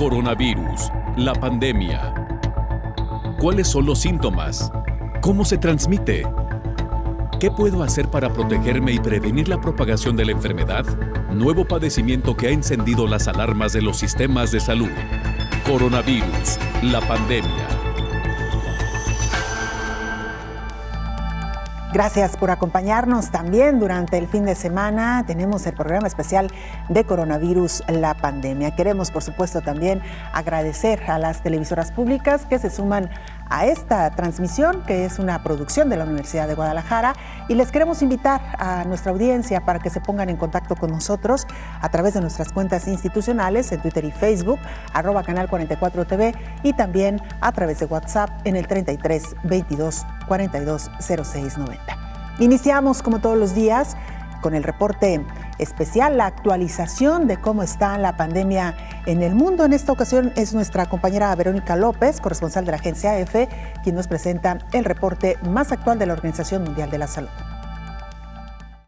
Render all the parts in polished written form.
Coronavirus, la pandemia. ¿Cuáles son los síntomas? ¿Cómo se transmite? ¿Qué puedo hacer para protegerme y prevenir la propagación de la enfermedad? Nuevo padecimiento que ha encendido las alarmas de los sistemas de salud. Coronavirus, la pandemia. Gracias por acompañarnos también durante el fin de semana. Tenemos el programa especial de Coronavirus, la pandemia. Queremos, por supuesto, también agradecer a las televisoras públicas que se suman a esta transmisión, que es una producción de la Universidad de Guadalajara, y les queremos invitar a nuestra audiencia para que se pongan en contacto con nosotros a través de nuestras cuentas institucionales en Twitter y Facebook, @Canal 44 TV, y también a través de WhatsApp en el 33 22 42 06 90. Iniciamos, como todos los días, con el reporte especial, la actualización de cómo está la pandemia en el mundo. En esta ocasión es nuestra compañera Verónica López, corresponsal de la agencia EFE, quien nos presenta el reporte más actual de la Organización Mundial de la Salud.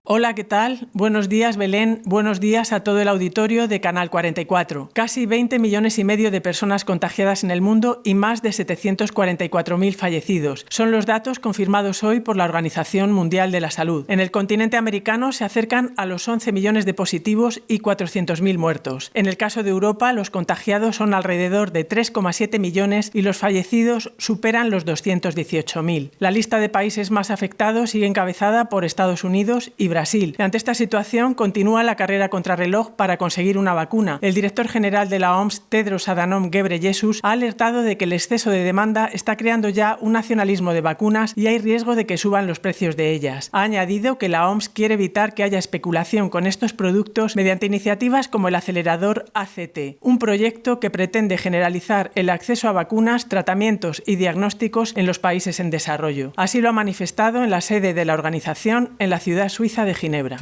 Hola, ¿qué tal? Buenos días, Belén. Buenos días a todo el auditorio de Canal 44. Casi 20 millones y medio de personas contagiadas en el mundo y más de 744.000 fallecidos. Son los datos confirmados hoy por la Organización Mundial de la Salud. En el continente americano se acercan a los 11 millones de positivos y 400.000 muertos. En el caso de Europa, los contagiados son alrededor de 3,7 millones y los fallecidos superan los 218.000. La lista de países más afectados sigue encabezada por Estados Unidos y Brasil. Ante esta situación, continúa la carrera contrarreloj para conseguir una vacuna. El director general de la OMS, Tedros Adhanom Ghebreyesus, ha alertado de que el exceso de demanda está creando ya un nacionalismo de vacunas y hay riesgo de que suban los precios de ellas. Ha añadido que la OMS quiere evitar que haya especulación con estos productos mediante iniciativas como el acelerador ACT, un proyecto que pretende generalizar el acceso a vacunas, tratamientos y diagnósticos en los países en desarrollo. Así lo ha manifestado en la sede de la organización en la ciudad suiza de Ginebra.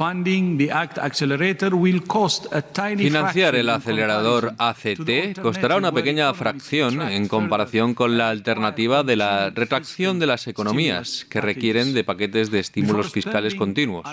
Financiar el acelerador ACT costará una pequeña fracción en comparación con la alternativa de la retracción de las economías, que requieren de paquetes de estímulos fiscales continuos.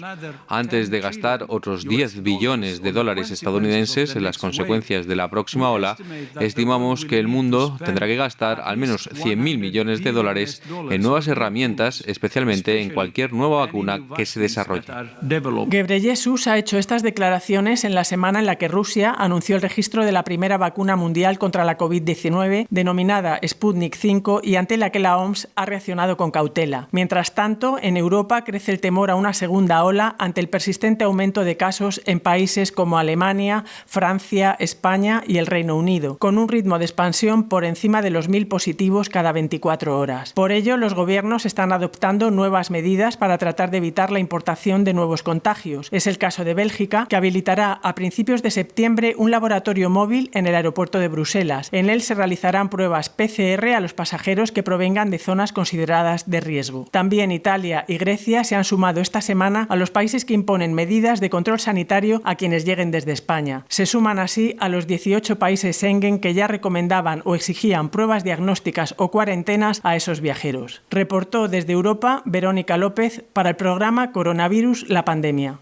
Antes de gastar otros 10 billones de dólares estadounidenses en las consecuencias de la próxima ola, estimamos que el mundo tendrá que gastar al menos 100.000 millones de dólares en nuevas herramientas, especialmente en cualquier nueva vacuna que se desarrolle. Ghebreyesus ha hecho estas declaraciones en la semana en la que Rusia anunció el registro de la primera vacuna mundial contra la COVID-19, denominada Sputnik V, y ante la que la OMS ha reaccionado con cautela. Mientras tanto, en Europa crece el temor a una segunda ola ante el persistente aumento de casos en países como Alemania, Francia, España y el Reino Unido, con un ritmo de expansión por encima de los 1.000 positivos cada 24 horas. Por ello, los gobiernos están adoptando nuevas medidas para tratar de evitar la importación de nuevos contagios. Es el caso de Bélgica, que habilitará a principios de septiembre un laboratorio móvil en el aeropuerto de Bruselas. En él se realizarán pruebas PCR a los pasajeros que provengan de zonas consideradas de riesgo. También Italia y Grecia se han sumado esta semana a los países que imponen medidas de control sanitario a quienes lleguen desde España. Se suman así a los 18 países Schengen que ya recomendaban o exigían pruebas diagnósticas o cuarentenas a esos viajeros. Reportó desde Europa Verónica López para el programa Coronavirus, la pandemia.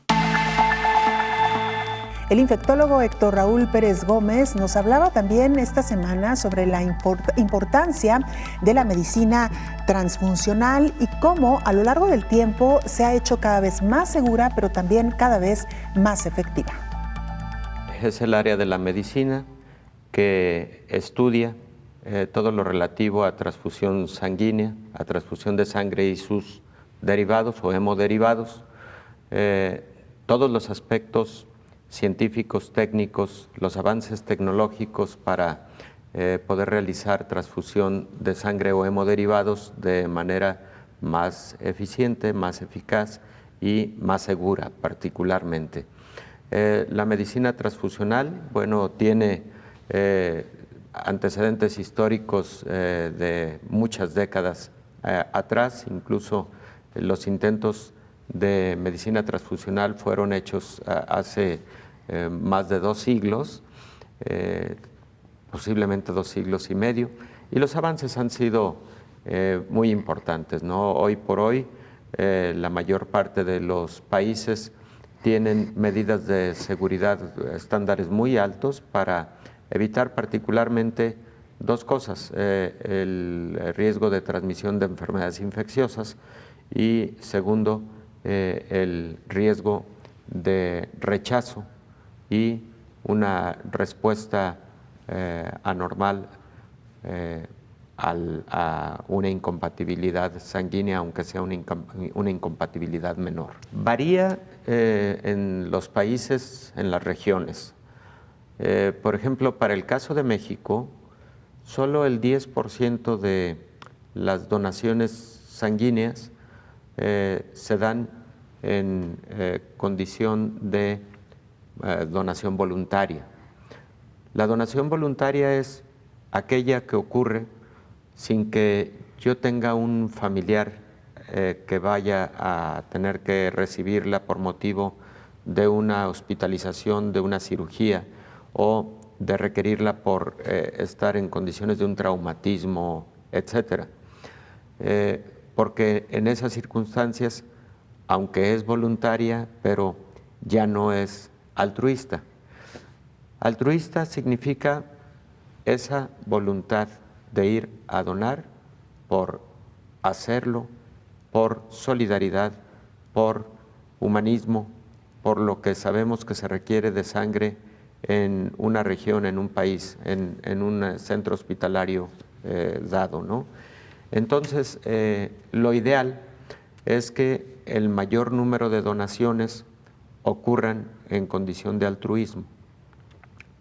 El infectólogo Héctor Raúl Pérez Gómez nos hablaba también esta semana sobre la importancia de la medicina transfuncional y cómo a lo largo del tiempo se ha hecho cada vez más segura, pero también cada vez más efectiva. Es el área de la medicina que estudia todo lo relativo a transfusión sanguínea, a transfusión de sangre y sus derivados o hemoderivados, todos los aspectos científicos, técnicos, los avances tecnológicos para poder realizar transfusión de sangre o hemoderivados de manera más eficiente, más eficaz y más segura particularmente. La medicina transfusional, bueno, tiene antecedentes históricos de muchas décadas atrás, incluso los intentos de medicina transfusional fueron hechos hace más de 2 siglos, posiblemente 2 siglos y medio, y los avances han sido muy importantes, ¿no? Hoy por hoy, la mayor parte de los países tienen medidas de seguridad, estándares muy altos para evitar particularmente dos cosas, el riesgo de transmisión de enfermedades infecciosas y segundo, el riesgo de rechazo y una respuesta anormal a una incompatibilidad sanguínea, aunque sea una incompatibilidad menor. Varía en los países, en las regiones. Por ejemplo, para el caso de México, solo el 10% de las donaciones sanguíneas se dan en condición de donación voluntaria. La donación voluntaria es aquella que ocurre sin que yo tenga un familiar que vaya a tener que recibirla por motivo de una hospitalización, de una cirugía o de requerirla por estar en condiciones de un traumatismo, etcétera. Porque en esas circunstancias, aunque es voluntaria, pero ya no es altruista. Altruista significa esa voluntad de ir a donar por hacerlo, por solidaridad, por humanismo, por lo que sabemos que se requiere de sangre en una región, en un país, en un centro hospitalario dado, ¿no? Entonces, lo ideal es que el mayor número de donaciones ocurran en condición de altruismo.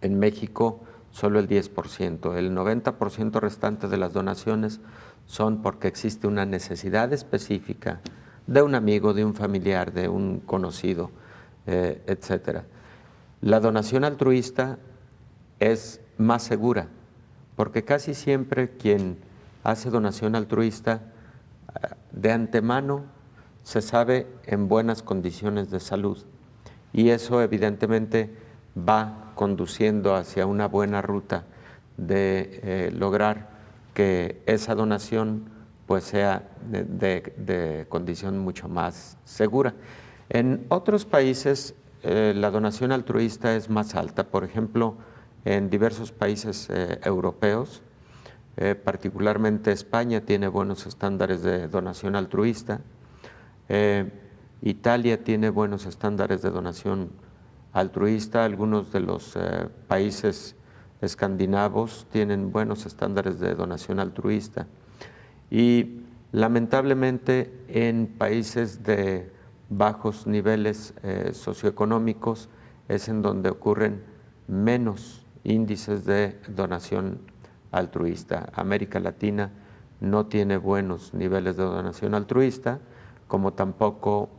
En México, solo el 10%. El 90% restante de las donaciones son porque existe una necesidad específica de un amigo, de un familiar, de un conocido, etcétera. La donación altruista es más segura, porque casi siempre quien hace donación altruista de antemano se sabe en buenas condiciones de salud y eso evidentemente va conduciendo hacia una buena ruta de lograr que esa donación pues sea de condición mucho más segura. En otros países la donación altruista es más alta, por ejemplo, en diversos países europeos, particularmente España tiene buenos estándares de donación altruista, Italia tiene buenos estándares de donación altruista, algunos de los países escandinavos tienen buenos estándares de donación altruista y lamentablemente en países de bajos niveles socioeconómicos es en donde ocurren menos índices de donación altruista. América Latina no tiene buenos niveles de donación altruista, como tampoco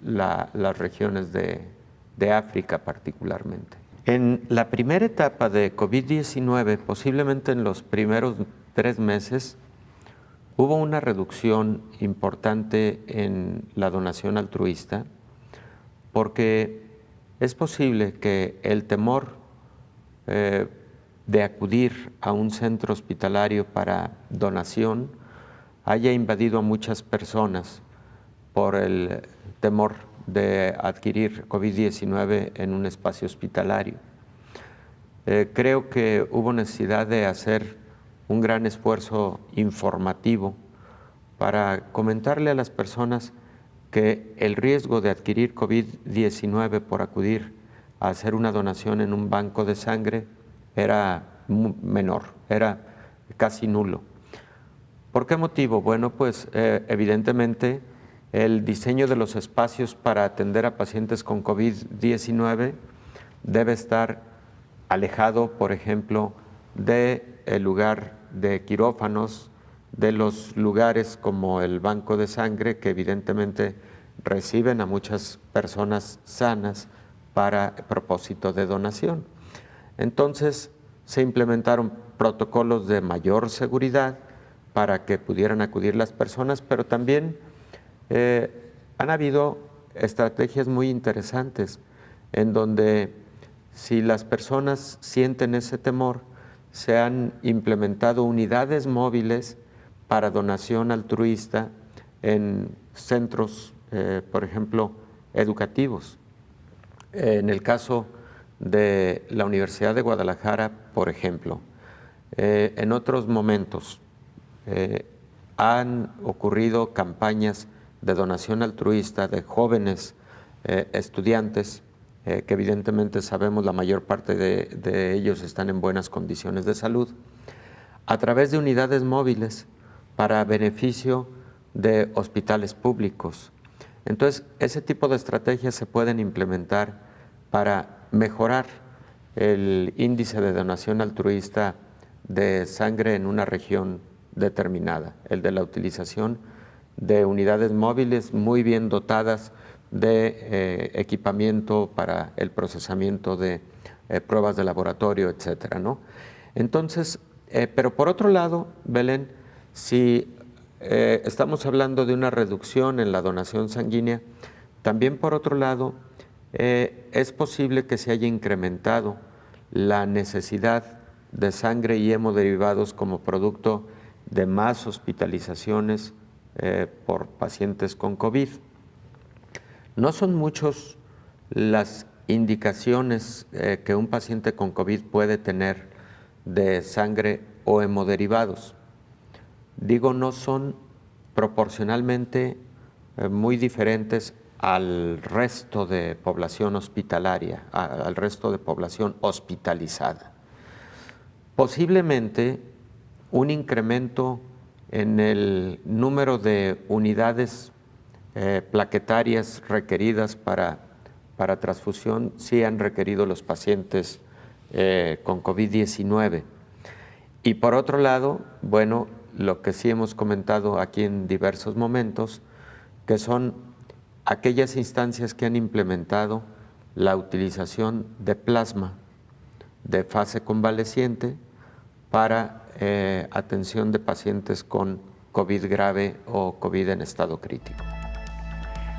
las regiones de África particularmente. En la primera etapa de COVID-19, posiblemente en los primeros 3 meses, hubo una reducción importante en la donación altruista porque es posible que el temor de acudir a un centro hospitalario para donación haya invadido a muchas personas por el temor de adquirir COVID-19 en un espacio hospitalario. Creo que hubo necesidad de hacer un gran esfuerzo informativo para comentarle a las personas que el riesgo de adquirir COVID-19 por acudir a hacer una donación en un banco de sangre era menor, era casi nulo. ¿Por qué motivo? Bueno, pues evidentemente el diseño de los espacios para atender a pacientes con COVID-19 debe estar alejado, por ejemplo, del lugar de quirófanos, de los lugares como el banco de sangre, que evidentemente reciben a muchas personas sanas para propósito de donación. Entonces, se implementaron protocolos de mayor seguridad para que pudieran acudir las personas, pero también han habido estrategias muy interesantes en donde si las personas sienten ese temor, se han implementado unidades móviles para donación altruista en centros, por ejemplo, educativos. En el caso de la Universidad de Guadalajara, por ejemplo, en otros momentos han ocurrido campañas de donación altruista de jóvenes estudiantes, que evidentemente sabemos la mayor parte de ellos están en buenas condiciones de salud, a través de unidades móviles para beneficio de hospitales públicos. Entonces, ese tipo de estrategias se pueden implementar para mejorar el índice de donación altruista de sangre en una región determinada, el de la utilización de unidades móviles muy bien dotadas de equipamiento para el procesamiento de pruebas de laboratorio, etcétera, ¿no? Entonces, pero por otro lado, Belén, si estamos hablando de una reducción en la donación sanguínea, también por otro lado, es posible que se haya incrementado la necesidad de sangre y hemoderivados como producto de más hospitalizaciones por pacientes con COVID. No son muchos las indicaciones que un paciente con COVID puede tener de sangre o hemoderivados. Digo, no son proporcionalmente muy diferentes al resto de población hospitalaria, al resto de población hospitalizada. Posiblemente un incremento en el número de unidades plaquetarias requeridas para transfusión sí han requerido los pacientes con COVID-19. Y por otro lado, bueno, lo que sí hemos comentado aquí en diversos momentos, que son aquellas instancias que han implementado la utilización de plasma de fase convaleciente para atención de pacientes con COVID grave o COVID en estado crítico.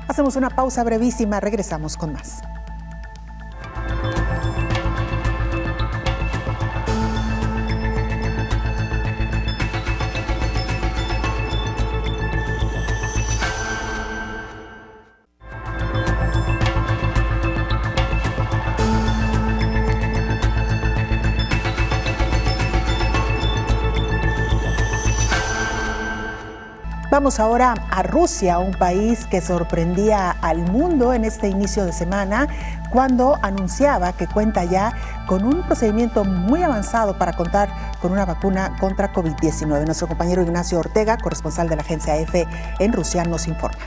Hacemos una pausa brevísima, regresamos con más. Vamos ahora a Rusia, un país que sorprendía al mundo en este inicio de semana cuando anunciaba que cuenta ya con un procedimiento muy avanzado para contar con una vacuna contra COVID-19. Nuestro compañero Ignacio Ortega, corresponsal de la agencia EFE en Rusia, nos informa.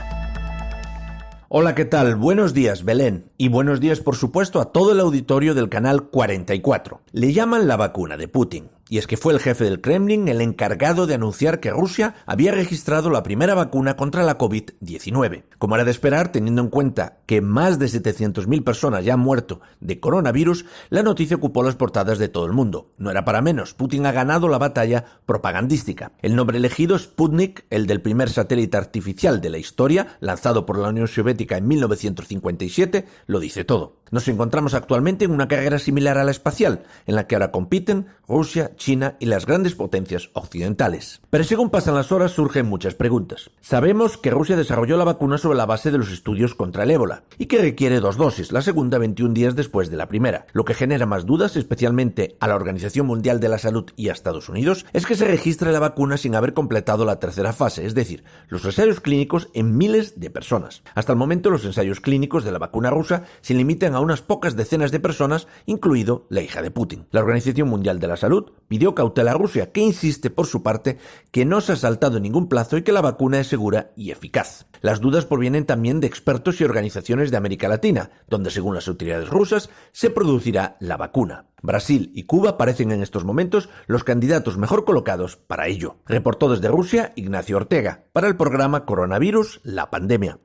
Hola, ¿qué tal? Buenos días, Belén. Y buenos días, por supuesto, a todo el auditorio del canal 44. Le llaman la vacuna de Putin. Y es que fue el jefe del Kremlin el encargado de anunciar que Rusia había registrado la primera vacuna contra la COVID-19. Como era de esperar, teniendo en cuenta que más de 700.000 personas ya han muerto de coronavirus, la noticia ocupó las portadas de todo el mundo. No era para menos, Putin ha ganado la batalla propagandística. El nombre elegido, Sputnik, el del primer satélite artificial de la historia, lanzado por la Unión Soviética en 1957, lo dice todo. Nos encontramos actualmente en una carrera similar a la espacial, en la que ahora compiten Rusia, China y las grandes potencias occidentales. Pero según pasan las horas surgen muchas preguntas. Sabemos que Rusia desarrolló la vacuna sobre la base de los estudios contra el ébola y que requiere 2 dosis, la segunda 21 días después de la primera. Lo que genera más dudas, especialmente a la Organización Mundial de la Salud y a Estados Unidos, es que se registre la vacuna sin haber completado la tercera fase, es decir, los ensayos clínicos en miles de personas. Hasta el momento los ensayos clínicos de la vacuna rusa se limitan a unas pocas decenas de personas, incluido la hija de Putin. La Organización Mundial de la Salud pidió cautela a Rusia, que insiste por su parte que no se ha saltado ningún plazo y que la vacuna es segura y eficaz. Las dudas provienen también de expertos y organizaciones de América Latina, donde según las autoridades rusas se producirá la vacuna. Brasil y Cuba parecen en estos momentos los candidatos mejor colocados para ello. Reportó desde Rusia Ignacio Ortega, para el programa Coronavirus, la pandemia.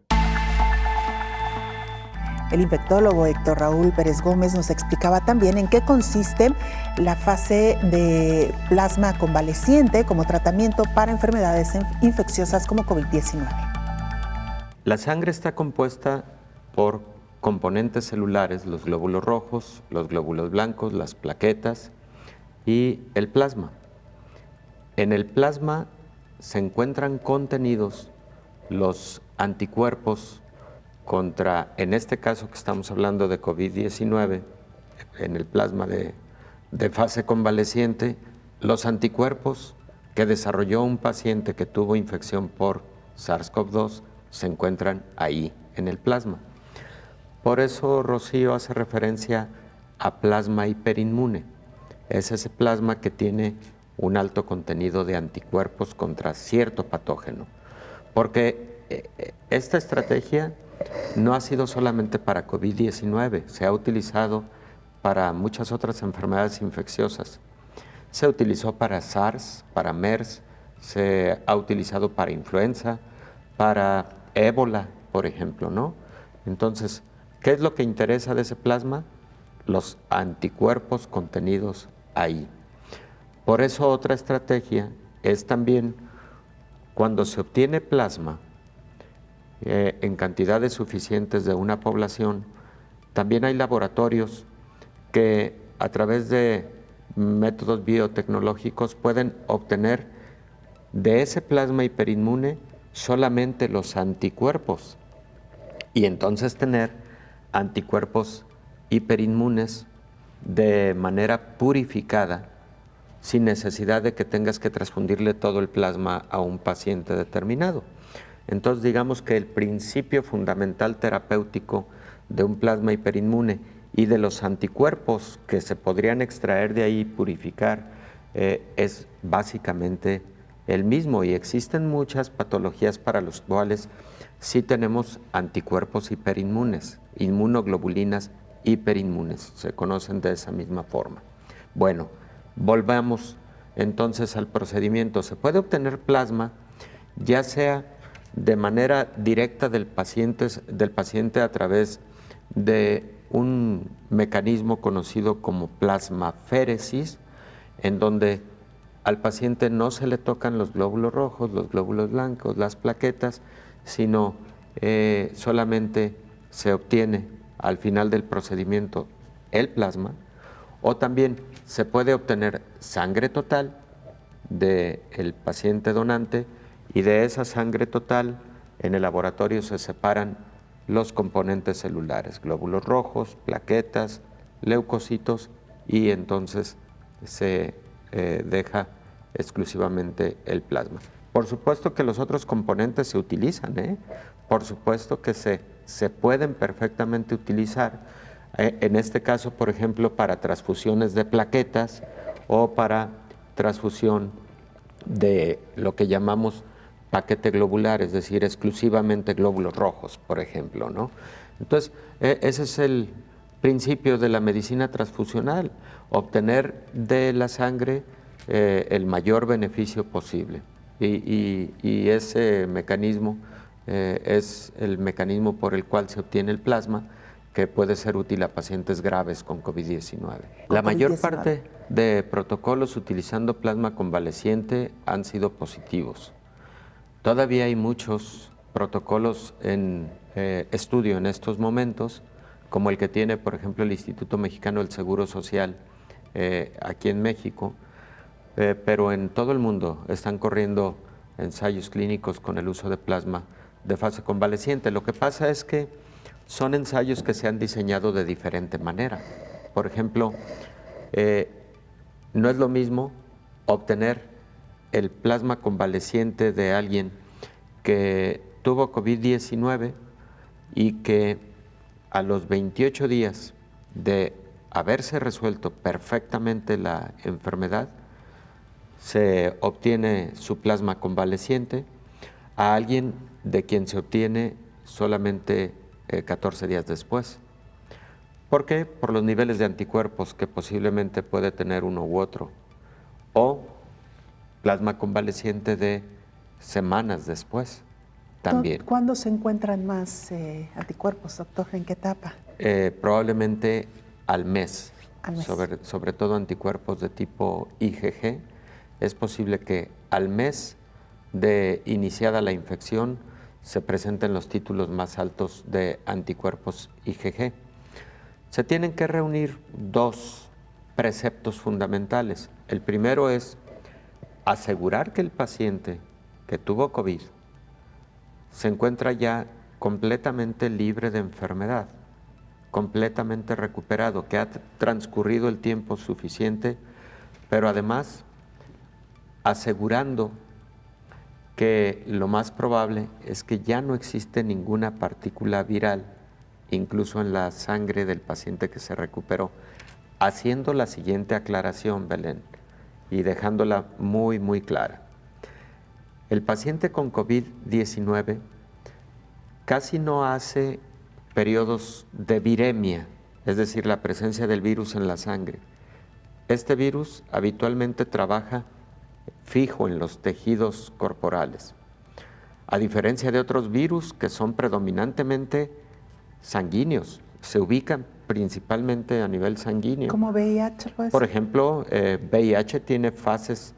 El infectólogo Héctor Raúl Pérez Gómez nos explicaba también en qué consiste la fase de plasma convaleciente como tratamiento para enfermedades infecciosas como COVID-19. La sangre está compuesta por componentes celulares, los glóbulos rojos, los glóbulos blancos, las plaquetas y el plasma. En el plasma se encuentran contenidos los anticuerpos contra, en este caso que estamos hablando de COVID-19, en el plasma de fase convaleciente, los anticuerpos que desarrolló un paciente que tuvo infección por SARS-CoV-2 se encuentran ahí en el plasma. Por eso Rocío hace referencia a plasma hiperinmune. Es ese plasma que tiene un alto contenido de anticuerpos contra cierto patógeno. Porque esta estrategia no ha sido solamente para COVID-19, se ha utilizado para muchas otras enfermedades infecciosas. Se utilizó para SARS, para MERS, se ha utilizado para influenza, para ébola, por ejemplo, ¿no? Entonces, ¿qué es lo que interesa de ese plasma? Los anticuerpos contenidos ahí. Por eso otra estrategia es también cuando se obtiene plasma en cantidades suficientes de una población, también hay laboratorios que a través de métodos biotecnológicos pueden obtener de ese plasma hiperinmune solamente los anticuerpos y entonces tener anticuerpos hiperinmunes de manera purificada sin necesidad de que tengas que transfundirle todo el plasma a un paciente determinado. Entonces digamos que el principio fundamental terapéutico de un plasma hiperinmune y de los anticuerpos que se podrían extraer de ahí y purificar es básicamente el mismo, y existen muchas patologías para las cuales sí tenemos anticuerpos hiperinmunes, inmunoglobulinas hiperinmunes, se conocen de esa misma forma. Bueno, volvamos entonces al procedimiento. Se puede obtener plasma ya sea de manera directa del paciente a través de un mecanismo conocido como plasmaféresis, en donde al paciente no se le tocan los glóbulos rojos, los glóbulos blancos, las plaquetas, sino solamente se obtiene al final del procedimiento el plasma, o también se puede obtener sangre total del paciente donante, y de esa sangre total en el laboratorio se separan los componentes celulares, glóbulos rojos, plaquetas, leucocitos, y entonces se deja exclusivamente el plasma. Por supuesto que los otros componentes se utilizan, por supuesto que se pueden perfectamente utilizar, en este caso, por ejemplo, para transfusiones de plaquetas o para transfusión de lo que llamamos paquete globular, es decir, exclusivamente glóbulos rojos, por ejemplo, ¿no? Entonces, ese es el principio de la medicina transfusional, obtener de la sangre el mayor beneficio posible. Y ese mecanismo es el mecanismo por el cual se obtiene el plasma, que puede ser útil a pacientes graves con COVID-19. La mayor parte de protocolos utilizando plasma convaleciente han sido positivos. Todavía hay muchos protocolos en estudio en estos momentos, como el que tiene, por ejemplo, el Instituto Mexicano del Seguro Social aquí en México, pero en todo el mundo están corriendo ensayos clínicos con el uso de plasma de fase convaleciente. Lo que pasa es que son ensayos que se han diseñado de diferente manera. Por ejemplo, no es lo mismo obtener el plasma convaleciente de alguien que tuvo COVID-19 y que a los 28 días de haberse resuelto perfectamente la enfermedad, se obtiene su plasma convaleciente, a alguien de quien se obtiene solamente 14 días después. ¿Por qué? Por los niveles de anticuerpos que posiblemente puede tener uno u otro, o plasma convaleciente de semanas después también. ¿Cuándo se encuentran más anticuerpos, doctor? ¿En qué etapa? Probablemente al mes. Sobre todo anticuerpos de tipo IgG. Es posible que al mes de iniciada la infección se presenten los títulos más altos de anticuerpos IgG. Se tienen que reunir dos preceptos fundamentales. El primero es asegurar que el paciente que tuvo COVID se encuentra ya completamente libre de enfermedad. completamente recuperado, que ha transcurrido el tiempo suficiente, pero además asegurando que lo más probable es que ya no existe ninguna partícula viral, incluso en la sangre del paciente que se recuperó, haciendo la siguiente aclaración, Belén, y dejándola muy, muy clara. El paciente con COVID-19 casi no hace periodos de viremia, es decir, la presencia del virus en la sangre. Este virus habitualmente trabaja fijo en los tejidos corporales, a diferencia de otros virus que son predominantemente sanguíneos, se ubican principalmente a nivel sanguíneo. ¿Como VIH? Por ejemplo, VIH tiene fases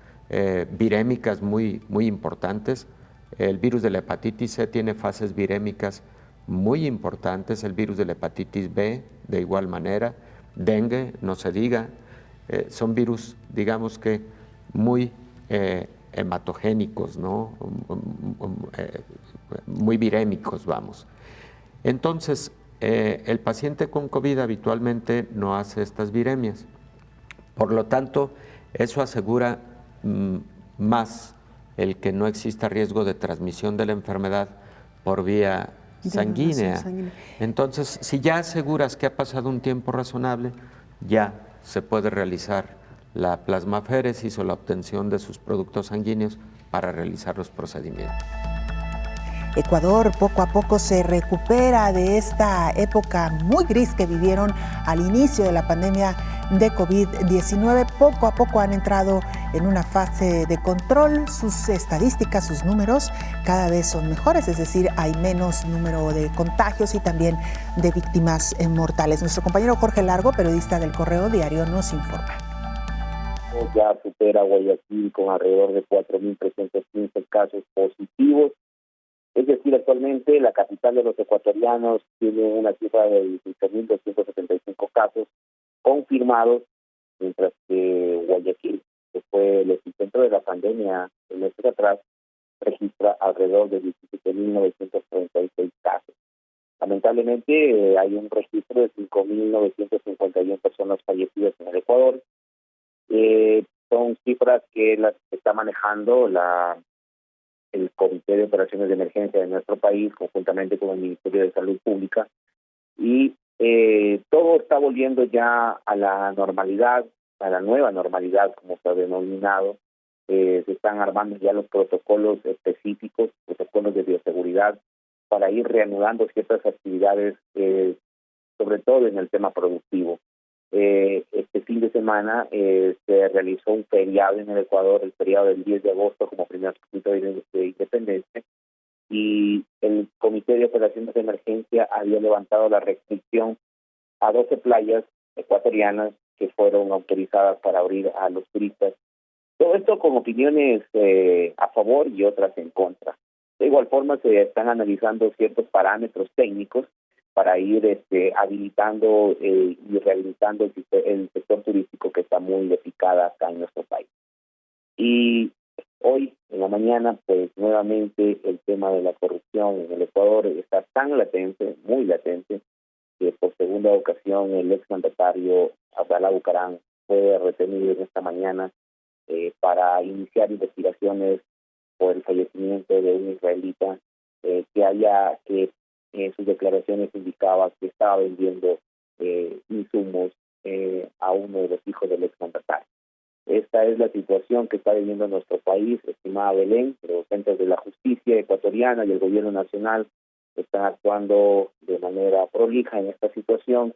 virémicas muy importantes. El virus de la hepatitis C tiene fases virémicas muy importantes. El virus de la hepatitis B, de igual manera. Dengue, no se diga. Son virus, digamos que, muy hematogénicos, ¿no? Muy virémicos, vamos. Entonces, el paciente con COVID habitualmente no hace estas viremias. Por lo tanto, eso asegura más el que no exista riesgo de transmisión de la enfermedad por vía sanguínea. Entonces, si ya aseguras que ha pasado un tiempo razonable, ya se puede realizar la plasmaféresis o la obtención de sus productos sanguíneos para realizar los procedimientos. Ecuador poco a poco se recupera de esta época muy gris que vivieron al inicio de la pandemia de COVID-19. Poco a poco han entrado en una fase de control. Sus estadísticas, sus números cada vez son mejores, es decir, hay menos número de contagios y también de víctimas mortales. Nuestro compañero Jorge Largo, periodista del Correo Diario, nos informa. Ya supera Guayaquil con alrededor de 4.315 casos positivos. Es decir, actualmente la capital de los ecuatorianos tiene una cifra de 15.275 casos confirmados, mientras que Guayaquil, que fue el epicentro de la pandemia en meses atrás, registra alrededor de 17.936 casos. Lamentablemente hay un registro de 5.951 personas fallecidas en el Ecuador. Son cifras que las está manejando el Comité de Operaciones de Emergencia de nuestro país, conjuntamente con el Ministerio de Salud Pública, y todo está volviendo ya a la normalidad, a la nueva normalidad, como se ha denominado. Se están armando ya los protocolos específicos, protocolos de bioseguridad, para ir reanudando ciertas actividades, sobre todo en el tema productivo. Este fin de semana se realizó un feriado en el Ecuador, el feriado del 10 de agosto como primer circuito de independencia, y el Comité de Operaciones de Emergencia había levantado la restricción a 12 playas ecuatorianas que fueron autorizadas para abrir a los turistas. Todo esto con opiniones a favor y otras en contra. De igual forma se están analizando ciertos parámetros técnicos para ir habilitando y rehabilitando el sector turístico que está muy delicado acá en nuestro país. Y hoy, en la mañana, pues nuevamente el tema de la corrupción en el Ecuador está tan latente, muy latente, que por segunda ocasión el exmandatario Abdalá Bucaram fue retenido en esta mañana para iniciar investigaciones por el fallecimiento de un israelita que sus declaraciones indicaba que estaba vendiendo insumos a uno de los hijos del exmandatario. Esta es la situación que está viviendo nuestro país, estimada Belén. Los entes de la justicia ecuatoriana y el gobierno nacional están actuando de manera prolija en esta situación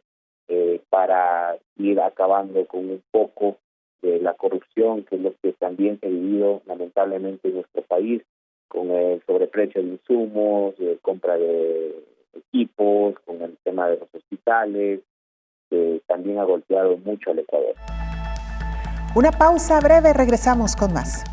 para ir acabando con un poco de la corrupción, que es lo que también se ha vivido lamentablemente en nuestro país, con el sobreprecio de insumos, compra de equipos, con el tema de los hospitales, que también ha golpeado mucho al Ecuador. Una pausa breve, regresamos con más.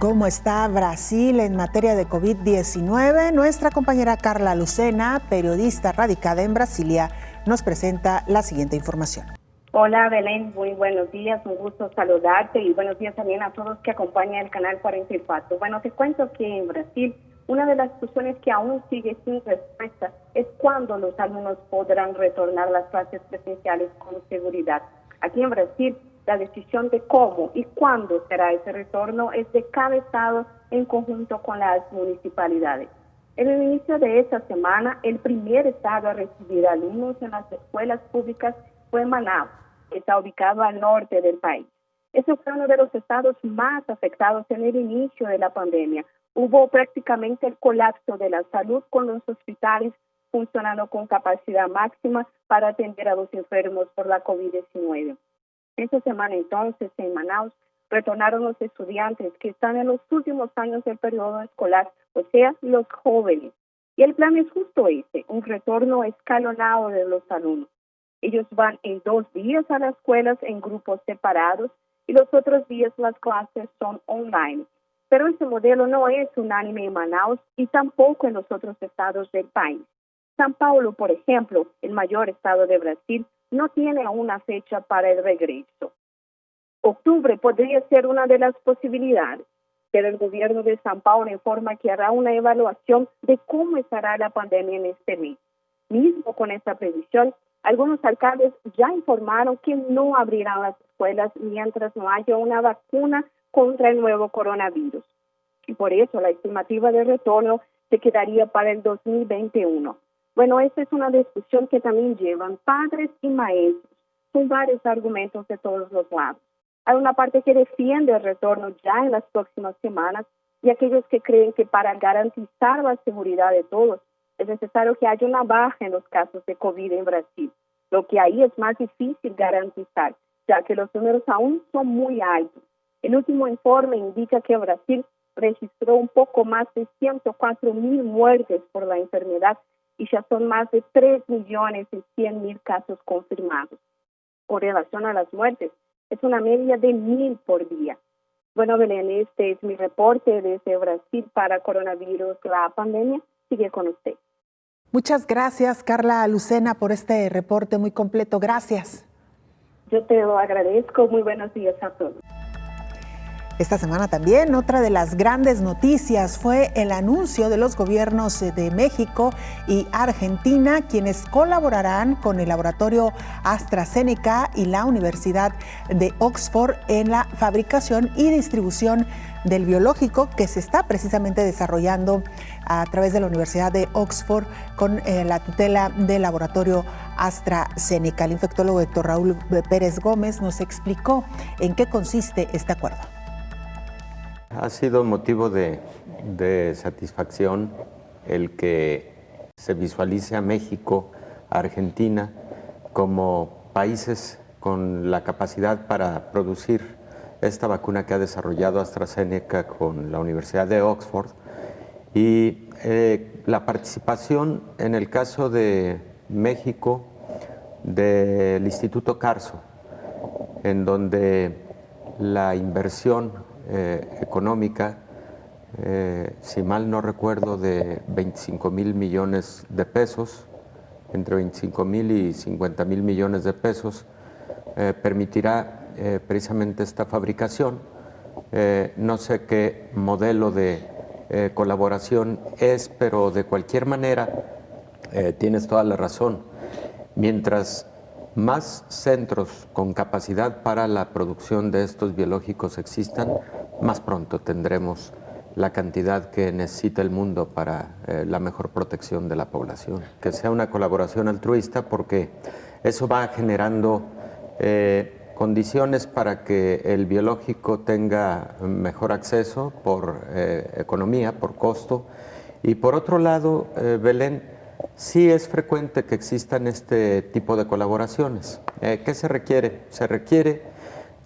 cómo está Brasil en materia de COVID-19, nuestra compañera Carla Lucena, periodista radicada en Brasilia, nos presenta la siguiente información. Hola Belén, muy buenos días, un gusto saludarte y buenos días también a todos que acompañan el canal 44. Bueno, te cuento que en Brasil una de las cuestiones que aún sigue sin respuesta es cuándo los alumnos podrán retornar a las clases presenciales con seguridad. Aquí en Brasil, la decisión de cómo y cuándo será ese retorno es de cada estado en conjunto con las municipalidades. En el inicio de esta semana, el primer estado a recibir alumnos en las escuelas públicas fue Manaus, que está ubicado al norte del país. Ese fue uno de los estados más afectados en el inicio de la pandemia. Hubo prácticamente el colapso de la salud con los hospitales funcionando con capacidad máxima para atender a los enfermos por la COVID-19. Esta semana entonces en Manaus retornaron los estudiantes que están en los últimos años del periodo escolar, o sea, los jóvenes. Y el plan es justo ese, un retorno escalonado de los alumnos. Ellos van en 2 días a las escuelas en grupos separados y los otros días las clases son online. Pero ese modelo no es unánime en Manaus y tampoco en los otros estados del país. São Paulo, por ejemplo, el mayor estado de Brasil, no tiene aún una fecha para el regreso. Octubre podría ser una de las posibilidades, pero el gobierno de São Paulo informa que hará una evaluación de cómo estará la pandemia en este mes. Mismo con esta previsión, algunos alcaldes ya informaron que no abrirán las escuelas mientras no haya una vacuna contra el nuevo coronavirus. Y por eso la estimativa de retorno se quedaría para el 2021. Bueno, esta es una discusión que también llevan padres y maestros. Son varios argumentos de todos los lados. Hay una parte que defiende el retorno ya en las próximas semanas y aquellos que creen que para garantizar la seguridad de todos es necesario que haya una baja en los casos de COVID en Brasil, lo que ahí es más difícil garantizar, ya que los números aún son muy altos. El último informe indica que Brasil registró un poco más de 104.000 muertes por la enfermedad y ya son más de 3.100.000 casos confirmados. Con relación a las muertes, es una media de 1.000 por día. Bueno, Belén, este es mi reporte desde Brasil para coronavirus, la pandemia. Sigue con usted. Muchas gracias, Carla Lucena, por este reporte muy completo. Gracias. Yo te lo agradezco. Muy buenos días a todos. Esta semana también otra de las grandes noticias fue el anuncio de los gobiernos de México y Argentina, quienes colaborarán con el laboratorio AstraZeneca y la Universidad de Oxford en la fabricación y distribución del biológico que se está precisamente desarrollando a través de la Universidad de Oxford con la tutela del laboratorio AstraZeneca. El infectólogo Héctor Raúl Pérez Gómez nos explicó en qué consiste este acuerdo. Ha sido motivo de satisfacción el que se visualice a México, a Argentina, como países con la capacidad para producir esta vacuna que ha desarrollado AstraZeneca con la Universidad de Oxford y la participación en el caso de México del Instituto Carso, en donde la inversión económica, si mal no recuerdo, de 25,000 millones de pesos, entre 25,000 y 50,000 millones de pesos, permitirá precisamente esta fabricación. No sé qué modelo de colaboración es, pero de cualquier manera tienes toda la razón. Mientras más centros con capacidad para la producción de estos biológicos existan, más pronto tendremos la cantidad que necesita el mundo para la mejor protección de la población. Que sea una colaboración altruista, porque eso va generando condiciones para que el biológico tenga mejor acceso por economía, por costo. Y por otro lado, Belén, sí es frecuente que existan este tipo de colaboraciones. ¿Qué se requiere? Se requiere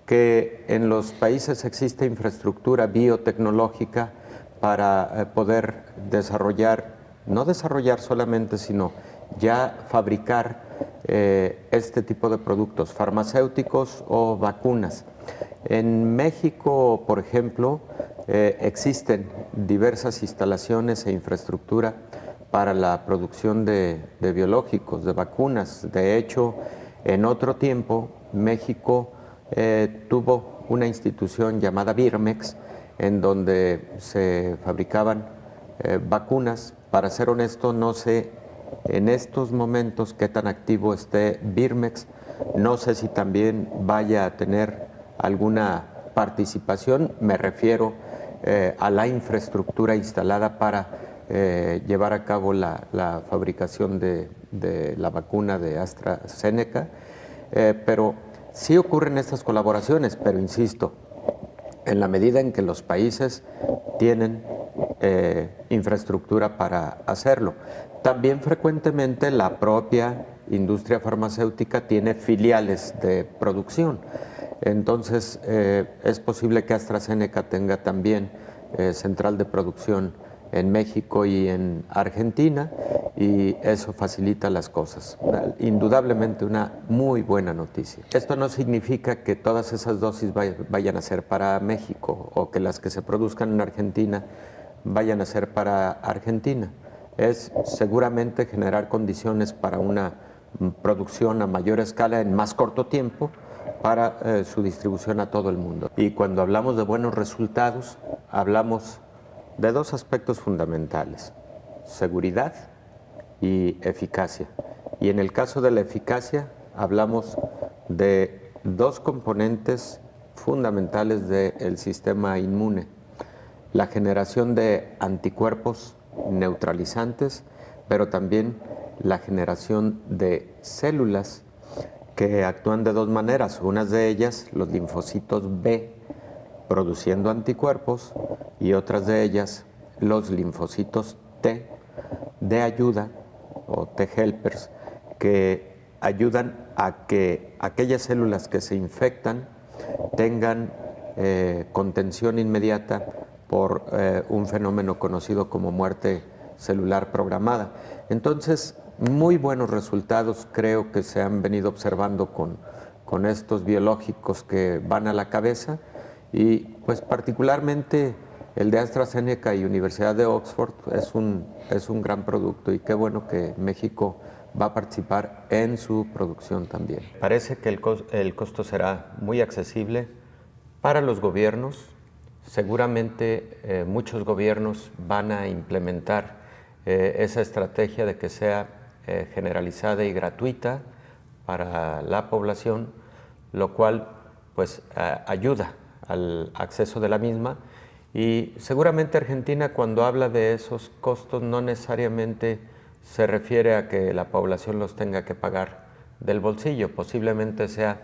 que en los países exista infraestructura biotecnológica para poder desarrollar, no desarrollar solamente, sino ya fabricar este tipo de productos farmacéuticos o vacunas. En México, por ejemplo, existen diversas instalaciones e infraestructura para la producción de biológicos, de vacunas. De hecho, en otro tiempo, México tuvo una institución llamada Birmex, en donde se fabricaban vacunas. Para ser honesto, no sé en estos momentos qué tan activo esté Birmex. No sé si también vaya a tener alguna participación. Me refiero a la infraestructura instalada para llevar a cabo la fabricación de la vacuna de AstraZeneca. Pero sí ocurren estas colaboraciones, pero insisto, en la medida en que los países tienen infraestructura para hacerlo. También frecuentemente la propia industria farmacéutica tiene filiales de producción. Entonces es posible que AstraZeneca tenga también central de producción en México y en Argentina, y eso facilita las cosas. Indudablemente una muy buena noticia. Esto no significa que todas esas dosis vayan a ser para México o que las que se produzcan en Argentina vayan a ser para Argentina. Es seguramente generar condiciones para una producción a mayor escala en más corto tiempo para su distribución a todo el mundo. Y cuando hablamos de buenos resultados, hablamos de dos aspectos fundamentales: seguridad y eficacia. Y en el caso de la eficacia, hablamos de dos componentes fundamentales del sistema inmune: la generación de anticuerpos neutralizantes, pero también la generación de células que actúan de dos maneras. Unas de ellas, los linfocitos B, produciendo anticuerpos, y otras de ellas, los linfocitos T, de ayuda, o T helpers, que ayudan a que aquellas células que se infectan tengan contención inmediata por un fenómeno conocido como muerte celular programada. Entonces, muy buenos resultados creo que se han venido observando con estos biológicos que van a la cabeza, y pues particularmente el de AstraZeneca y Universidad de Oxford es un gran producto, y qué bueno que México va a participar en su producción también. Parece que el costo será muy accesible para los gobiernos. Seguramente muchos gobiernos van a implementar esa estrategia de que sea generalizada y gratuita para la población, lo cual pues ayuda al acceso de la misma. Y seguramente Argentina, cuando habla de esos costos, no necesariamente se refiere a que la población los tenga que pagar del bolsillo. Posiblemente sea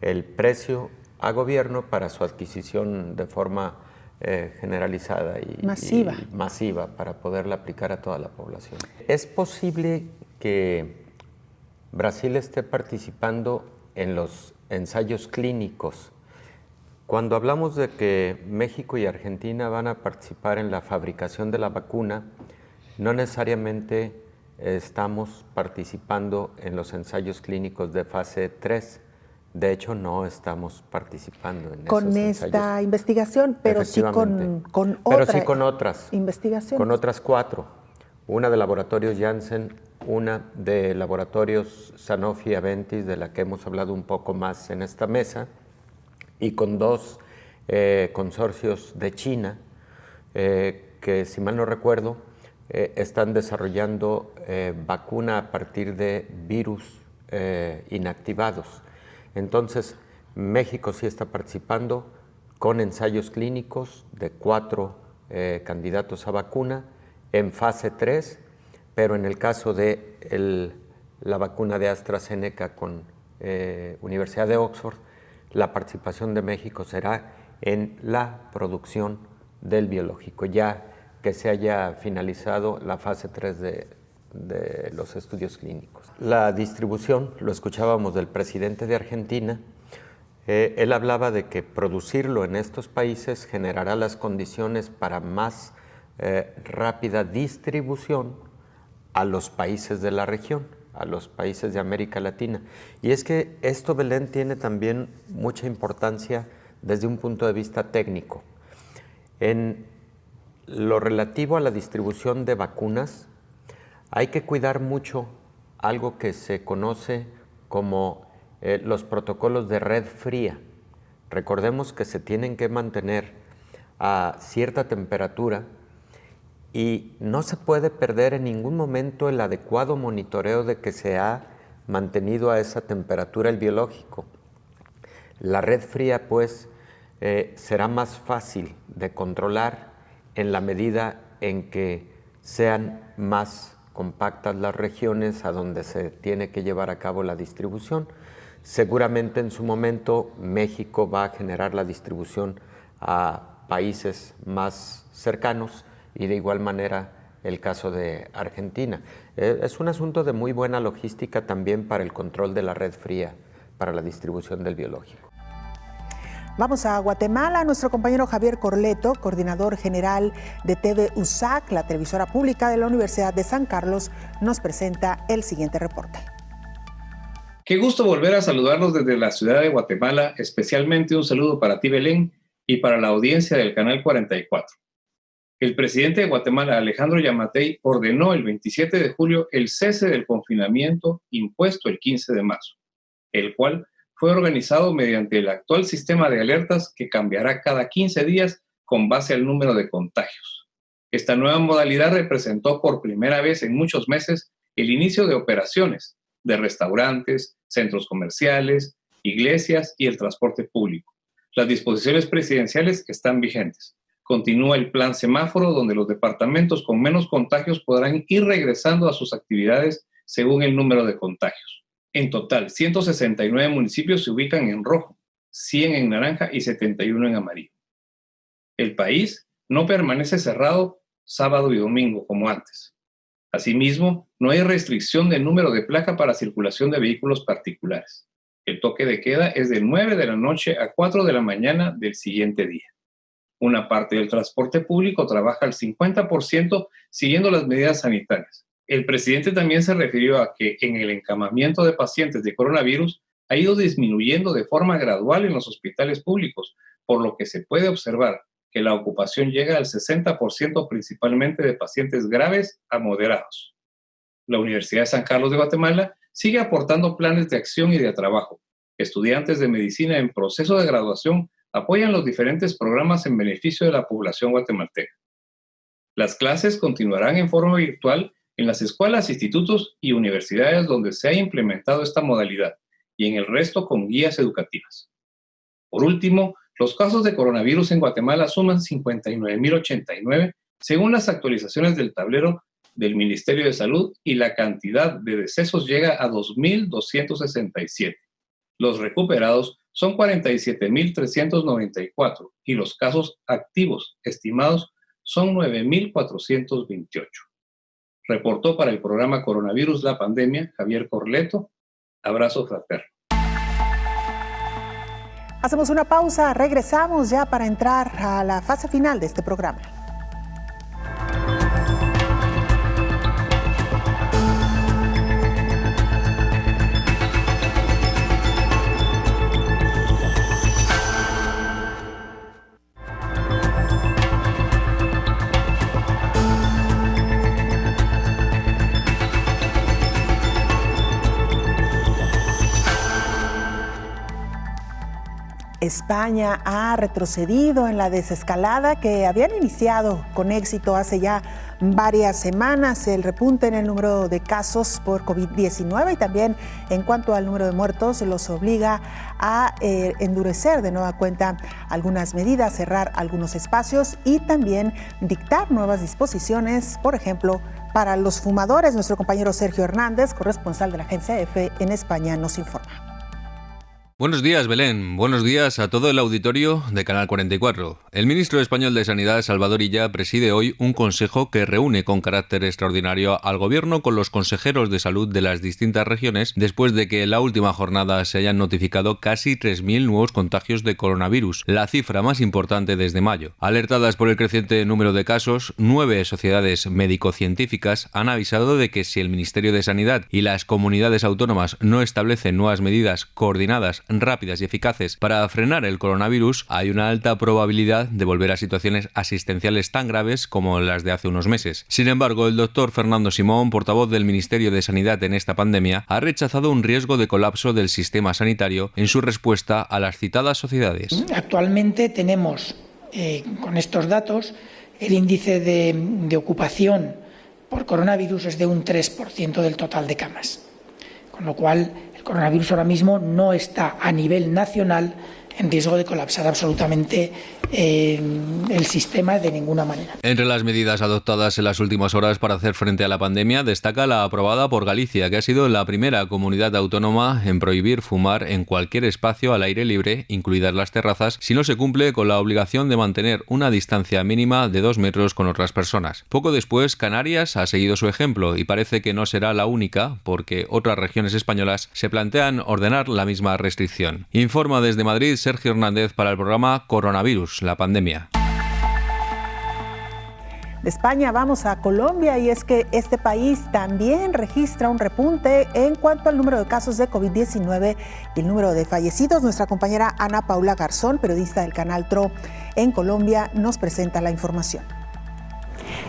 el precio a gobierno para su adquisición de forma generalizada y masiva para poderla aplicar a toda la población. Es posible que Brasil esté participando en los ensayos clínicos. Cuando hablamos de que México y Argentina van a participar en la fabricación de la vacuna, no necesariamente estamos participando en los ensayos clínicos de fase 3. De hecho, no estamos participando en esos ensayos. Con esta investigación, pero sí con otras investigaciones. Con otras 4. Una de Laboratorios Janssen, una de Laboratorios Sanofi Aventis, de la que hemos hablado un poco más en esta mesa, y con 2 consorcios de China, que si mal no recuerdo, están desarrollando vacuna a partir de virus inactivados. Entonces, México sí está participando con ensayos clínicos de 4 candidatos a vacuna en fase 3, pero en el caso de la vacuna de AstraZeneca con Universidad de Oxford, la participación de México será en la producción del biológico, ya que se haya finalizado la fase 3 de los estudios clínicos. La distribución, lo escuchábamos del presidente de Argentina, él hablaba de que producirlo en estos países generará las condiciones para más rápida distribución a los países de la región, a los países de América Latina. Y es que esto, Belén, tiene también mucha importancia desde un punto de vista técnico. En lo relativo a la distribución de vacunas, hay que cuidar mucho algo que se conoce como los protocolos de red fría. Recordemos que se tienen que mantener a cierta temperatura y no se puede perder en ningún momento el adecuado monitoreo de que se ha mantenido a esa temperatura el biológico. La red fría, pues, será más fácil de controlar en la medida en que sean más compactas las regiones a donde se tiene que llevar a cabo la distribución. Seguramente en su momento México va a generar la distribución a países más cercanos y de igual manera el caso de Argentina. Es un asunto de muy buena logística también para el control de la red fría, para la distribución del biológico. Vamos a Guatemala. Nuestro compañero Javier Corleto, coordinador general de TV USAC, la televisora pública de la Universidad de San Carlos, nos presenta el siguiente reporte. Qué gusto volver a saludarlos desde la ciudad de Guatemala, especialmente un saludo para ti, Belén, y para la audiencia del Canal 44. El presidente de Guatemala, Alejandro Yamatei, ordenó el 27 de julio el cese del confinamiento impuesto el 15 de marzo, el cual fue organizado mediante el actual sistema de alertas que cambiará cada 15 días con base al número de contagios. Esta nueva modalidad representó por primera vez en muchos meses el inicio de operaciones de restaurantes, centros comerciales, iglesias y el transporte público. Las disposiciones presidenciales están vigentes. Continúa el plan semáforo, donde los departamentos con menos contagios podrán ir regresando a sus actividades según el número de contagios. En total, 169 municipios se ubican en rojo, 100 en naranja y 71 en amarillo. El país no permanece cerrado sábado y domingo como antes. Asimismo, no hay restricción de número de placa para circulación de vehículos particulares. El toque de queda es de 9 de la noche a 4 de la mañana del siguiente día. Una parte del transporte público trabaja al 50% siguiendo las medidas sanitarias. El presidente también se refirió a que en el encamamiento de pacientes de coronavirus ha ido disminuyendo de forma gradual en los hospitales públicos, por lo que se puede observar que la ocupación llega al 60% principalmente de pacientes graves a moderados. La Universidad de San Carlos de Guatemala sigue aportando planes de acción y de trabajo. Estudiantes de medicina en proceso de graduación apoyan los diferentes programas en beneficio de la población guatemalteca. Las clases continuarán en forma virtual en las escuelas, institutos y universidades donde se ha implementado esta modalidad y en el resto con guías educativas. Por último, los casos de coronavirus en Guatemala suman 59.089 según las actualizaciones del tablero del Ministerio de Salud y la cantidad de decesos llega a 2.267. Los recuperados son 47.394 y los casos activos estimados son 9.428. Reportó para el programa Coronavirus La Pandemia, Javier Corleto. Abrazo fraterno. Hacemos una pausa, regresamos ya para entrar a la fase final de este programa. España ha retrocedido en la desescalada que habían iniciado con éxito hace ya varias semanas. El repunte en el número de casos por COVID-19 y también en cuanto al número de muertos los obliga a endurecer de nueva cuenta algunas medidas, cerrar algunos espacios y también dictar nuevas disposiciones, por ejemplo, para los fumadores. Nuestro compañero Sergio Hernández, corresponsal de la agencia EFE en España, nos informa. Buenos días, Belén. Buenos días a todo el auditorio de Canal 44. El ministro español de Sanidad, Salvador Illa, preside hoy un consejo que reúne con carácter extraordinario al Gobierno con los consejeros de salud de las distintas regiones después de que en la última jornada se hayan notificado casi 3.000 nuevos contagios de coronavirus, la cifra más importante desde mayo. Alertadas por el creciente número de casos, 9 sociedades médico-científicas han avisado de que si el Ministerio de Sanidad y las comunidades autónomas no establecen nuevas medidas coordinadas, rápidas y eficaces para frenar el coronavirus, hay una alta probabilidad posibilidad de volver a situaciones asistenciales tan graves como las de hace unos meses. Sin embargo, el doctor Fernando Simón, portavoz del Ministerio de Sanidad en esta pandemia, ha rechazado un riesgo de colapso del sistema sanitario en su respuesta a las citadas sociedades. Actualmente tenemos, con estos datos, el índice de ocupación por coronavirus es de un 3% del total de camas, con lo cual el coronavirus ahora mismo no está a nivel nacional en riesgo de colapsar absolutamente el sistema de ninguna manera. Entre las medidas adoptadas en las últimas horas para hacer frente a la pandemia destaca la aprobada por Galicia, que ha sido la primera comunidad autónoma en prohibir fumar en cualquier espacio al aire libre, incluidas las terrazas, si no se cumple con la obligación de mantener una distancia mínima de 2 metros con otras personas. Poco después, Canarias ha seguido su ejemplo y parece que no será la única, porque otras regiones españolas se plantean ordenar la misma restricción. Informa desde Madrid Sergio Hernández para el programa Coronavirus, la pandemia. De España vamos a Colombia y es que este país también registra un repunte en cuanto al número de casos de COVID-19 y el número de fallecidos. Nuestra compañera Ana Paula Garzón, periodista del canal TRO en Colombia, nos presenta la información.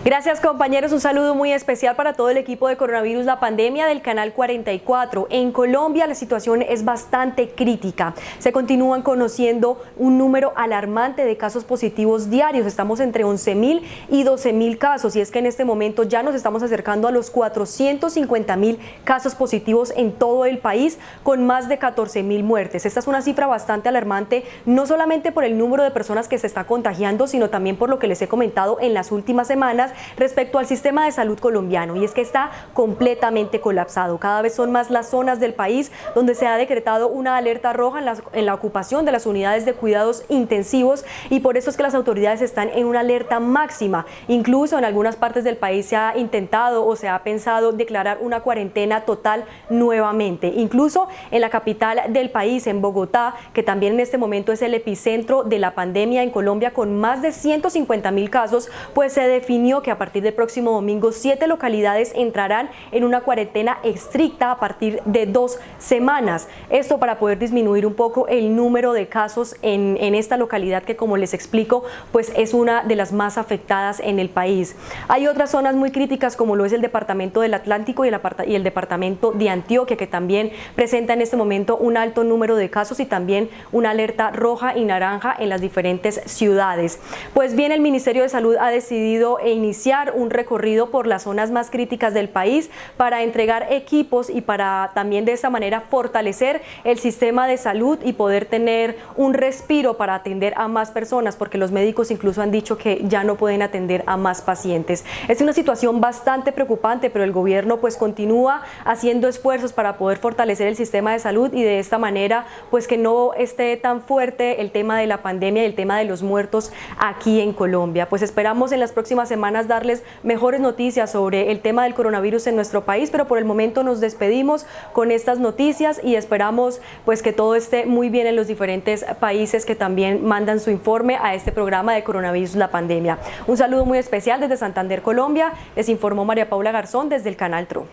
Gracias, compañeros. Un saludo muy especial para todo el equipo de Coronavirus, la pandemia del Canal 44. En Colombia la situación es bastante crítica. Se continúan conociendo un número alarmante de casos positivos diarios. Estamos entre 11.000 y 12.000 casos y es que en este momento ya nos estamos acercando a los 450.000 casos positivos en todo el país, con más de 14.000 muertes. Esta es una cifra bastante alarmante, no solamente por el número de personas que se está contagiando, sino también por lo que les he comentado en las últimas semanas respecto al sistema de salud colombiano, y es que está completamente colapsado. Cada vez son más las zonas del país donde se ha decretado una alerta roja en la ocupación de las unidades de cuidados intensivos, y por eso es que las autoridades están en una alerta máxima. Incluso en algunas partes del país se ha intentado o se ha pensado declarar una cuarentena total nuevamente. Incluso en la capital del país, en Bogotá, que también en este momento es el epicentro de la pandemia en Colombia, con más de 150.000 casos, pues se definió que a partir del próximo domingo 7 localidades entrarán en una cuarentena estricta a partir de 2 semanas. Esto para poder disminuir un poco el número de casos en esta localidad que, como les explico, pues es una de las más afectadas en el país. Hay otras zonas muy críticas como lo es el departamento del Atlántico y el departamento de Antioquia, que también presenta en este momento un alto número de casos y también una alerta roja y naranja en las diferentes ciudades. Pues bien, el Ministerio de Salud ha decidido iniciar un recorrido por las zonas más críticas del país para entregar equipos y para también de esta manera fortalecer el sistema de salud y poder tener un respiro para atender a más personas, porque los médicos incluso han dicho que ya no pueden atender a más pacientes. Es una situación bastante preocupante, pero el gobierno pues continúa haciendo esfuerzos para poder fortalecer el sistema de salud y de esta manera pues que no esté tan fuerte el tema de la pandemia y el tema de los muertos aquí en Colombia. Pues esperamos en las próximas semanas darles mejores noticias sobre el tema del coronavirus en nuestro país, pero por el momento nos despedimos con estas noticias y esperamos pues que todo esté muy bien en los diferentes países que también mandan su informe a este programa de Coronavirus, la pandemia. Un saludo muy especial desde Santander, Colombia. Les informó María Paula Garzón desde el canal TRO.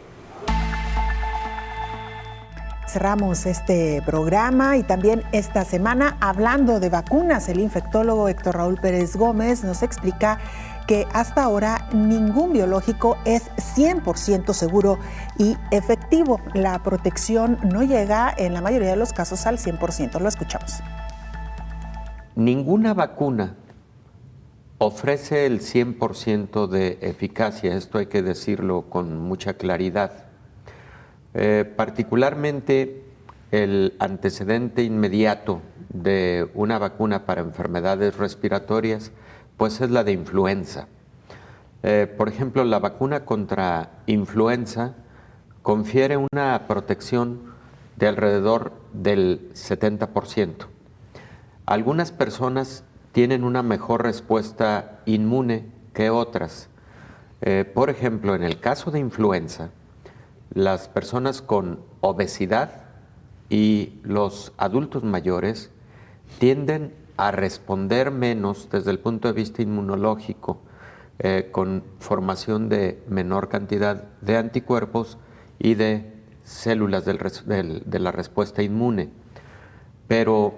Cerramos este programa y también esta semana hablando de vacunas. El infectólogo Héctor Raúl Pérez Gómez nos explica que hasta ahora ningún biológico es 100% seguro y efectivo. La protección no llega en la mayoría de los casos al 100%. Lo escuchamos. Ninguna vacuna ofrece el 100% de eficacia. Esto hay que decirlo con mucha claridad. Particularmente el antecedente inmediato de una vacuna para enfermedades respiratorias pues es la de influenza. Por ejemplo, la vacuna contra influenza confiere una protección de alrededor del 70%. Algunas personas tienen una mejor respuesta inmune que otras. Por ejemplo, en el caso de influenza, las personas con obesidad y los adultos mayores tienden a responder menos desde el punto de vista inmunológico, con formación de menor cantidad de anticuerpos y de células de la respuesta inmune. Pero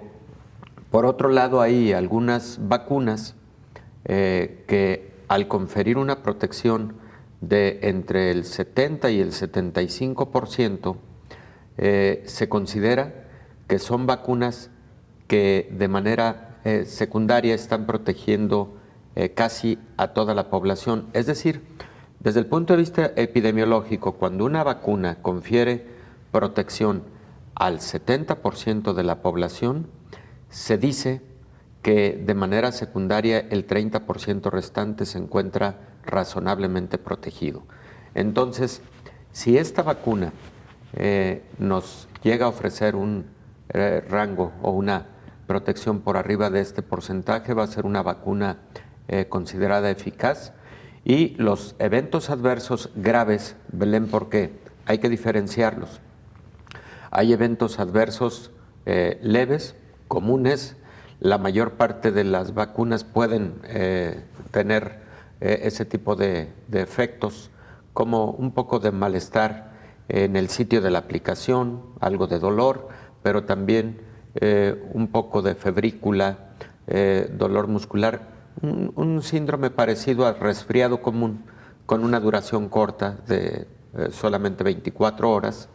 Por otro lado, hay algunas vacunas que al conferir una protección de entre el 70 y el 75%, se considera que son vacunas que de manera secundaria están protegiendo casi a toda la población. Es decir, desde el punto de vista epidemiológico, cuando una vacuna confiere protección al 70% de la población, se dice que de manera secundaria el 30% restante se encuentra razonablemente protegido. Entonces, si esta vacuna nos llega a ofrecer un rango o una protección por arriba de este porcentaje, va a ser una vacuna considerada eficaz. Y los eventos adversos graves, Belén, porque hay que diferenciarlos. Hay eventos adversos leves, comunes. La mayor parte de las vacunas pueden tener ese tipo de efectos, como un poco de malestar en el sitio de la aplicación, algo de dolor, pero también un poco de febrícula, dolor muscular, un síndrome parecido al resfriado común, con una duración corta de solamente 24 horas.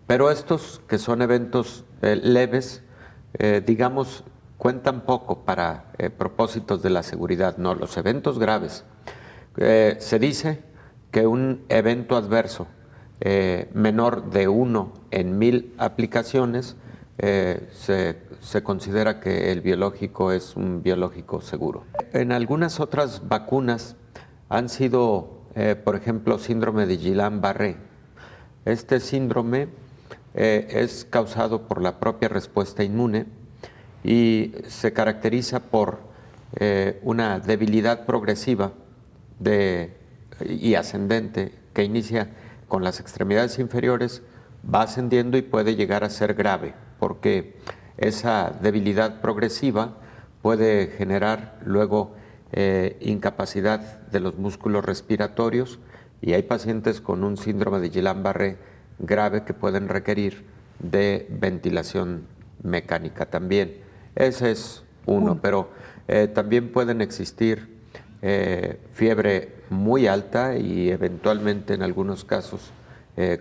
Pero estos que son eventos leves, digamos, cuentan poco para propósitos de la seguridad. No, los eventos graves. Se dice que un evento adverso menor de 1 en 1000 aplicaciones se considera que el biológico es un biológico seguro. En algunas otras vacunas han sido, por ejemplo, síndrome de Guillain-Barré. Este síndrome es causado por la propia respuesta inmune y se caracteriza por una debilidad progresiva y ascendente que inicia con las extremidades inferiores, va ascendiendo y puede llegar a ser grave, porque esa debilidad progresiva puede generar luego incapacidad de los músculos respiratorios, y hay pacientes con un síndrome de Guillain-Barré grave que pueden requerir de ventilación mecánica también. Ese es uno, pero también pueden existir fiebre muy alta y eventualmente en algunos casos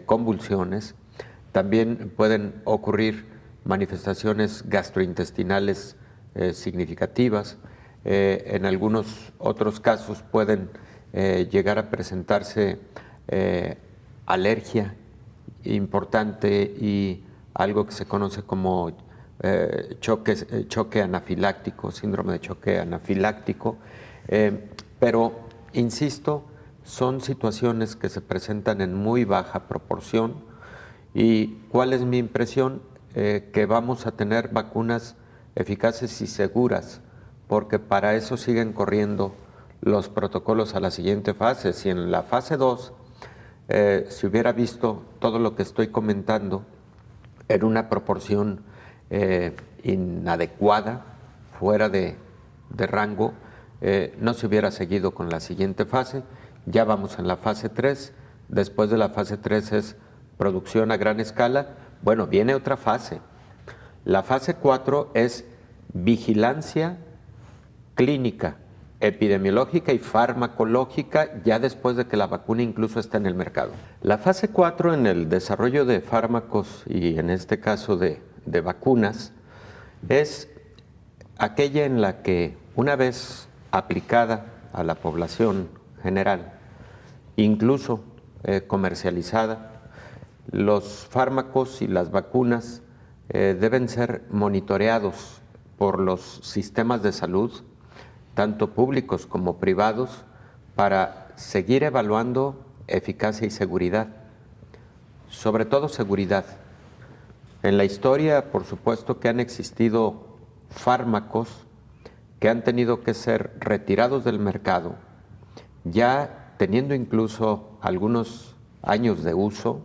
convulsiones. También pueden ocurrir manifestaciones gastrointestinales significativas. En algunos otros casos pueden llegar a presentarse alergia importante y algo que se conoce como choque anafiláctico, síndrome de choque anafiláctico. Pero, insisto, son situaciones que se presentan en muy baja proporción. ¿Y cuál es mi impresión? Que vamos a tener vacunas eficaces y seguras, porque para eso siguen corriendo los protocolos a la siguiente fase. Si en la fase 2 se hubiera visto todo lo que estoy comentando en una proporción inadecuada, fuera de rango, no se hubiera seguido con la siguiente fase. Ya vamos en la fase 3, después de la fase 3 es producción a gran escala. Bueno, viene otra fase. La fase 4 es vigilancia clínica, epidemiológica y farmacológica, ya después de que la vacuna incluso está en el mercado. La fase 4 en el desarrollo de fármacos y en este caso de vacunas es aquella en la que una vez aplicada a la población general, incluso comercializada, los fármacos y las vacunas deben ser monitoreados por los sistemas de salud, tanto públicos como privados, para seguir evaluando eficacia y seguridad, sobre todo seguridad. En la historia, por supuesto, que han existido fármacos que han tenido que ser retirados del mercado, ya teniendo incluso algunos años de uso,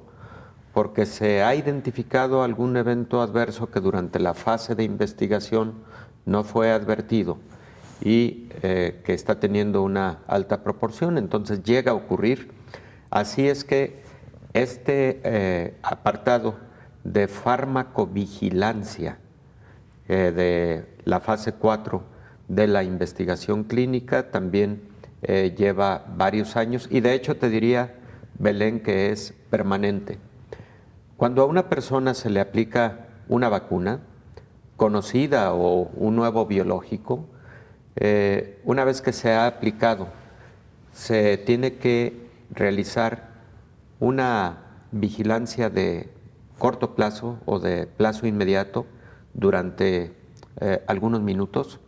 porque se ha identificado algún evento adverso que durante la fase de investigación no fue advertido y que está teniendo una alta proporción, entonces llega a ocurrir. Así es que este apartado de farmacovigilancia de la fase 4 de la investigación clínica también lleva varios años y de hecho te diría, Belén, que es permanente. Cuando a una persona se le aplica una vacuna conocida o un nuevo biológico, una vez que se ha aplicado, se tiene que realizar una vigilancia de corto plazo o de plazo inmediato durante algunos minutos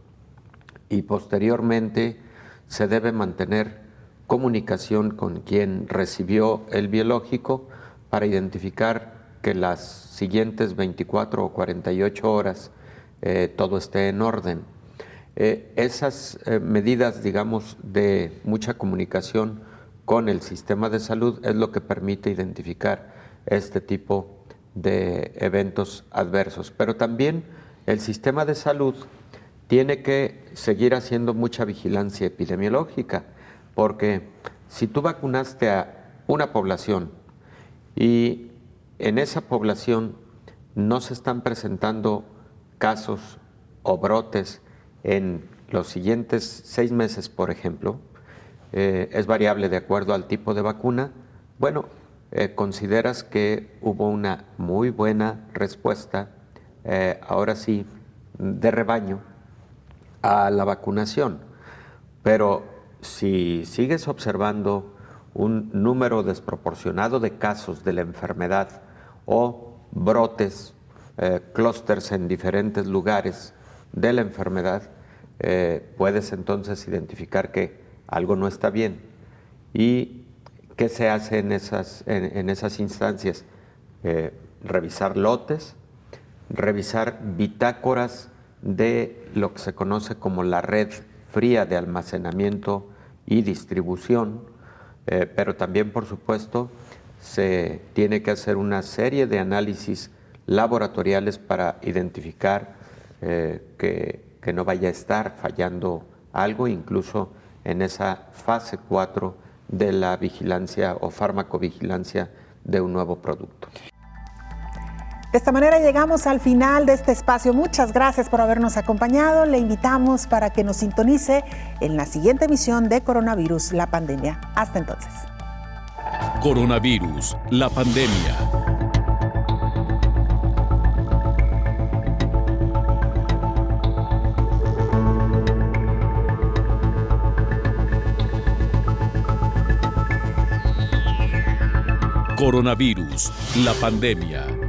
y posteriormente se debe mantener comunicación con quien recibió el biológico para identificar que las siguientes 24 o 48 horas todo esté en orden. Esas medidas, digamos, de mucha comunicación con el sistema de salud es lo que permite identificar este tipo de eventos adversos. Pero también el sistema de salud tiene que seguir haciendo mucha vigilancia epidemiológica, porque si tú vacunaste a una población y en esa población no se están presentando casos o brotes en los siguientes 6 meses, por ejemplo, es variable de acuerdo al tipo de vacuna, bueno, consideras que hubo una muy buena respuesta, ahora sí, de rebaño a la vacunación. Pero si sigues observando un número desproporcionado de casos de la enfermedad o brotes, clústeres en diferentes lugares de la enfermedad, puedes entonces identificar que algo no está bien. ¿Y qué se hace en esas instancias? Revisar lotes, revisar bitácoras de lo que se conoce como la red fría de almacenamiento y distribución, pero también, por supuesto, se tiene que hacer una serie de análisis laboratoriales para identificar que no vaya a estar fallando algo, incluso en esa fase 4 de la vigilancia o farmacovigilancia de un nuevo producto. De esta manera llegamos al final de este espacio. Muchas gracias por habernos acompañado. Le invitamos para que nos sintonice en la siguiente emisión de Coronavirus, la pandemia. Hasta entonces. Coronavirus, la pandemia. Coronavirus, la pandemia.